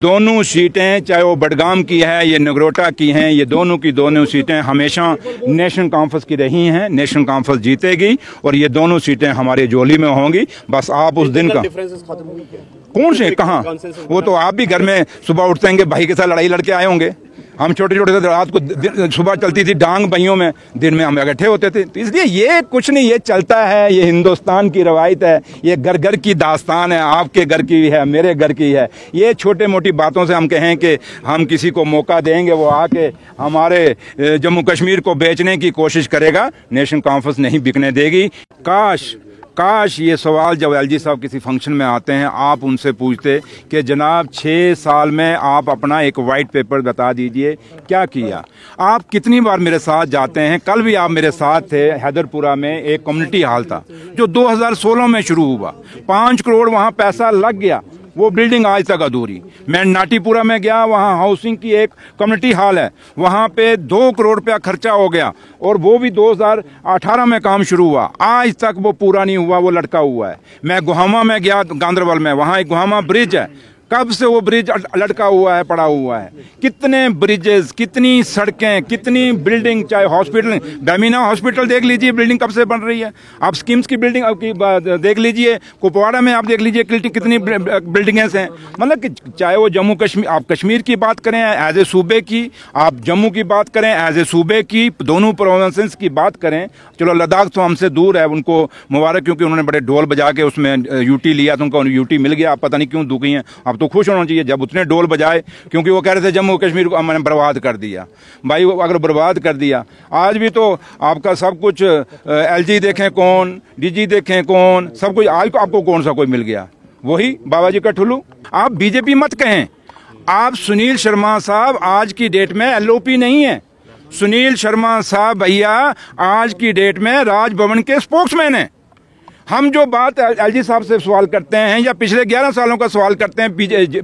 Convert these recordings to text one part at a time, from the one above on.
दोनों सीटें, चाहे वो बडगाम की है या नगरोटा की हैं, ये दोनों की दोनों सीटें हमेशा नेशनल कॉन्फ्रेंस की रही हैं। नेशनल कॉन्फ्रेंस जीतेगी और ये दोनों सीटें हमारी झोली में होंगी। बस आप उस दिन का कौन से कहाँ, वो तो आप भी घर में सुबह उठते हैं भाई के साथ लड़ाई लड़के आए होंगे। हम छोटे छोटे थे, रात को सुबह चलती थी डांग भाइयों में, दिन में हम इकट्ठे होते थे। तो इसलिए ये कुछ नहीं, ये चलता है, ये हिंदुस्तान की रवायत है, ये घर घर की दास्तान है, आपके घर की है, मेरे घर की है। ये छोटे मोटी बातों से हम कहें कि हम किसी को मौका देंगे, वो आके हमारे जम्मू कश्मीर को बेचने की कोशिश करेगा, नेशनल कॉन्फ्रेंस नहीं बिकने देगी। काश ये सवाल जब एलजी साहब किसी फंक्शन में आते हैं आप उनसे पूछते कि जनाब 6 साल में आप अपना एक वाइट पेपर बता दीजिए क्या किया। आप कितनी बार मेरे साथ जाते हैं, कल भी आप मेरे साथ थे। हैदरपुरा में एक कम्युनिटी हॉल था जो 2016 में शुरू हुआ, 5 करोड़ वहाँ पैसा लग गया, वो बिल्डिंग आज तक अधूरी। मैं नाटीपुरा में गया, वहाँ हाउसिंग की एक कम्युनिटी हॉल है, वहाँ पे 2 करोड़ रुपया खर्चा हो गया और वो भी 2018 में काम शुरू हुआ, आज तक वो पूरा नहीं हुआ, वो लटका हुआ है। मैं गुहामा में गया, गांधरबल में, वहाँ एक गुहामा ब्रिज है, कब से वो ब्रिज लटका हुआ है, पड़ा हुआ है। कितने ब्रिजेस, कितनी सड़कें, कितनी बिल्डिंग, चाहे हॉस्पिटल, बेमिना हॉस्पिटल देख लीजिए बिल्डिंग कब से बन रही है। आप स्कीम्स की बिल्डिंग देख लीजिए, कुपवाड़ा में आप देख लीजिए कितनी बिल्डिंगें हैं। मतलब कि चाहे वो जम्मू कश्मीर, आप कश्मीर की बात करें एज ए सूबे की, आप जम्मू की बात करें एज ए सूबे की, दोनों प्रोविंसेस की बात करें। चलो लद्दाख तो हमसे दूर है, उनको मुबारक, क्योंकि उन्होंने बड़े ढोल बजा के उसमें यूटी लिया, तो उनको यूटी मिल गया। आप पता नहीं क्यों दुखी हैं, आप तो खुश होना चाहिए जब उतने ढोल बजाए, क्योंकि वो कह रहे थे जम्मू कश्मीर को मैंने बर्बाद कर दिया। भाई वो अगर बर्बाद कर दिया, आज भी तो आपका सब कुछ एलजी देखें कौन, डीजी देखें कौन, सब कुछ आज आपको कौन सा कोई मिल गया, वही बाबा जी का ठुल्लू। आप बीजेपी मत कहें, आप सुनील शर्मा साहब आज की डेट में एलओपी नहीं है। सुनील शर्मा साहब भैया आज की डेट में राजभवन के स्पोक्समैन हैं। हम जो बात एलजी साहब से सवाल करते हैं या पिछले 11 सालों का सवाल करते हैं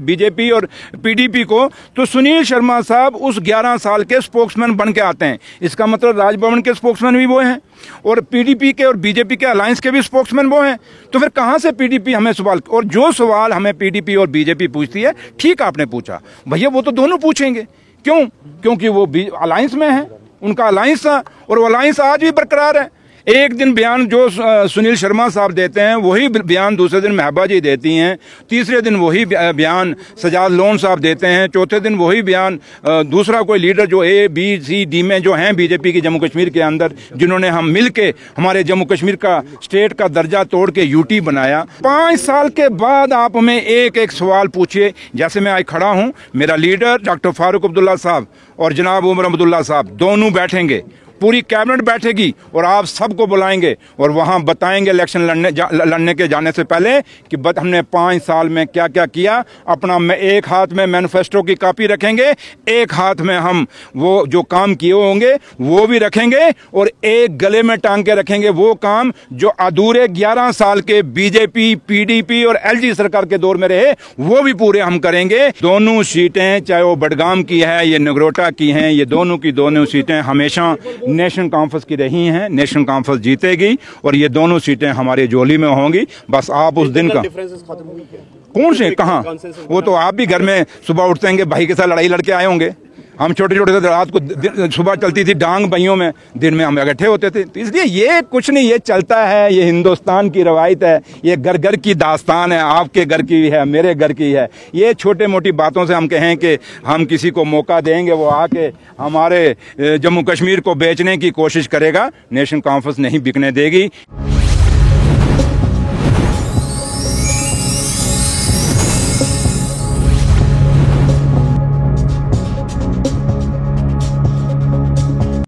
बीजेपी और पीडीपी को, तो सुनील शर्मा साहब उस 11 साल के स्पोक्समैन बन के आते हैं। इसका मतलब राजभवन के स्पोक्समैन भी वो हैं और पीडीपी के और बीजेपी के अलायंस के भी स्पोक्समैन वो हैं। तो फिर कहां से पीडीपी हमें सवाल, और जो सवाल हमें पीडीपी और बीजेपी पूछती है, ठीक आपने पूछा भैया, वो तो दोनों पूछेंगे। क्यों? क्योंकि वो अलायंस में है, उनका अलायंस था और वो अलायंस आज भी बरकरार है। एक दिन बयान जो सुनील शर्मा साहब देते हैं वही बयान दूसरे दिन महबा जी देती हैं, तीसरे दिन वही बयान सजाद लोन साहब देते हैं, चौथे दिन वही बयान दूसरा कोई लीडर जो ए बी सी डी में जो हैं बीजेपी की जम्मू कश्मीर के अंदर, जिन्होंने हम मिल के हमारे जम्मू कश्मीर का स्टेट का दर्जा तोड़ के यूटी बनाया। 5 साल के बाद आप हमें एक एक सवाल पूछिए। जैसे मैं आज खड़ा हूं, मेरा लीडर डॉक्टर फारूक अब्दुल्ला साहब और जनाब उमर अब्दुल्ला साहब दोनों बैठेंगे, पूरी कैबिनेट बैठेगी और आप सबको बुलाएंगे और वहां बताएंगे इलेक्शन लड़ने के जाने से पहले कि हमने 5 साल में क्या क्या किया। अपना एक हाथ में मैनिफेस्टो की कॉपी रखेंगे, एक हाथ में हम वो जो काम किए होंगे वो भी रखेंगे और एक गले में टांग के रखेंगे वो काम जो अधूरे 11 साल के बीजेपी, पीडीपी और एलजी सरकार के दौर में रहे, वो भी पूरे हम करेंगे। दोनों सीटें, चाहे वो बडगाम की है या नगरोटा की हैं, ये दोनों की दोनों सीटें हमेशा नेशनल कॉन्फ्रेंस की रही हैं। नेशनल कॉन्फ्रेंस जीतेगी और ये दोनों सीटें हमारी झोली में होंगी। बस आप उस दिन का कौन से कहाँ, वो तो आप भी घर में सुबह उठते हैं भाई के साथ लड़ाई लड़के आए होंगे। हम छोटे छोटे थे, रात को सुबह चलती थी डांग भाइयों में, दिन में हम इकट्ठे होते थे। तो इसलिए ये कुछ नहीं, ये चलता है, ये हिंदुस्तान की रवायत है, ये घर घर की दास्तान है, आपके घर की है, मेरे घर की है। ये छोटे मोटी बातों से हम कहें कि हम किसी को मौका देंगे, वो आके हमारे जम्मू कश्मीर को बेचने की कोशिश करेगा, नेशनल कॉन्फ्रेंस नहीं बिकने देगी।